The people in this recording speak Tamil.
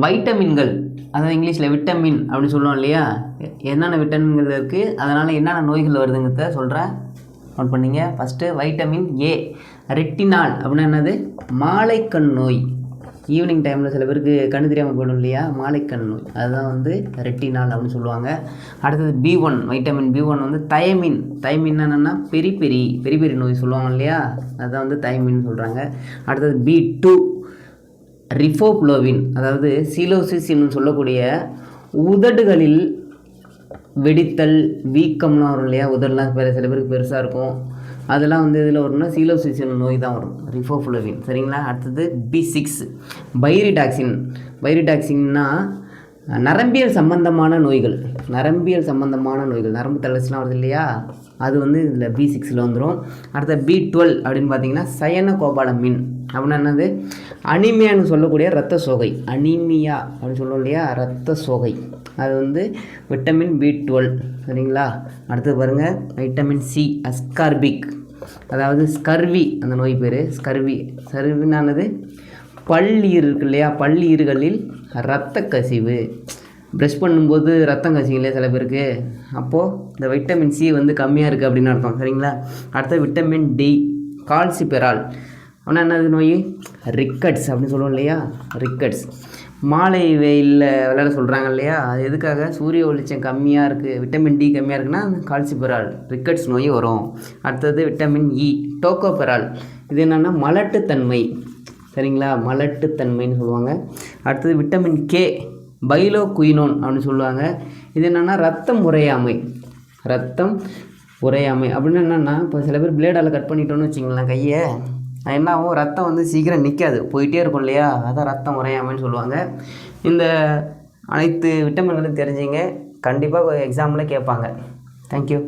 வைட்டமின்கள், அதாவது இங்கிலீஷில் விட்டமின் அப்படின்னு சொல்லுவோம் இல்லையா, என்னென்ன விட்டமின்கள் இருக்குது, அதனால் என்னென்ன நோய்கள் வருதுங்கிறத சொல்கிறேன், நோட் பண்ணிங்க. First vitamin A. ரெட்டினால் அப்படின்னா என்னது? மாலைக்கண் நோய். ஈவினிங் டைமில் சில பேருக்கு கண்ணு தெரியாமல் போயிடும் இல்லையா, மாலைக்கண் நோய், அதுதான் வந்து ரெட்டினால் அப்படின்னு சொல்லுவாங்க. அடுத்தது B1, வைட்டமின் B1 வந்து தயமின். தயமின் என்னென்னா பெரி பெரி நோய் சொல்லுவாங்க இல்லையா, அதுதான் வந்து தயமின்னு சொல்கிறாங்க. அடுத்தது B2 ரிஃபோப்ளோவின், அதாவது சீலோசிஸ்ன்னு சொல்லக்கூடிய உதடுகளில் வெடித்தல் வீக்கம்லாம் வரும் இல்லையா, உதடெலாம் சில பேருக்கு பெருசாக இருக்கும், அதெல்லாம் வந்து இதில் வரும்னா சீலோசிஸ்ன் நோய் தான் வரும், ரிஃபோஃப்ளோவின். சரிங்களா. அடுத்தது B6 பைரிடாக்சின். பைரிடாக்சின்னா நரம்பியல் சம்பந்தமான நோய்கள், நரம்பு தளர்ச்சிலாம் வருது இல்லையா, அது வந்து இதில் B6ல் வந்துடும். அடுத்த B12 அப்படின்னு பார்த்தீங்கன்னா சயனோகோபாலமின். அப்படின்னா என்னது? அனிமியான்னு சொல்லக்கூடிய இரத்த சோகை, அனிமியா அப்படின்னு சொல்லுவோம் இல்லையா, இரத்த சோகை, அது வந்து விட்டமின் B12. சரிங்களா. அடுத்தது பாருங்கள், வைட்டமின் C அஸ்கார்பிக், அதாவது ஸ்கர்வி, அந்த நோய் பேர் ஸ்கர்வினானது பல்லீர் இருக்கு இல்லையா, பல்லீர்களில் இரத்த கசிவு, ப்ரஷ் பண்ணும்போது ரத்தம் கசிவு இல்லையா சில பேருக்கு, அப்போது இந்த வைட்டமின் C வந்து கம்மியாக இருக்குது அப்படின்னு அர்த்தம். சரிங்களா. அடுத்த விட்டமின் D கால்சிபெரால். ஆனால் என்னது நோய்? ரிக்கட்ஸ் அப்படின்னு சொல்லுவோம் இல்லையா, ரிக்கட்ஸ். மாலை வெயிலில் விளையாட சொல்கிறாங்க இல்லையா, அது எதுக்காக? சூரிய வெளிச்சம் கம்மியாக இருக்குது, விட்டமின் D கம்மியாக இருக்குன்னா கால்சிபெரால், ரிக்கட்ஸ் நோய் வரும். அடுத்தது விட்டமின் E டோக்கோபெரால். இது என்னென்னா மலட்டுத்தன்மை. சரிங்களா, மலட்டுத்தன்மைன்னு சொல்லுவாங்க. அடுத்தது விட்டமின் K பைலோகுயினோன் அப்படின்னு சொல்லுவாங்க. இது என்னென்னா ரத்தம் உறையாமை அப்படின்னு என்னென்னா, இப்போ சில பேர் பிளேடால் கட் பண்ணிட்டோன்னு வச்சிங்களேன் கையை, என்ன ஆகும்? ரத்தம் வந்து சீக்கிரம் நிற்காது, போயிட்டே இருக்கும் இல்லையா, அதான் ரத்தம் உறையாமைன்னு சொல்லுவாங்க. இந்த அனைத்து விட்டமின்களும் தெரிஞ்சுங்க, கண்டிப்பாக எக்ஸாமில் கேட்பாங்க. தேங்க்யூ.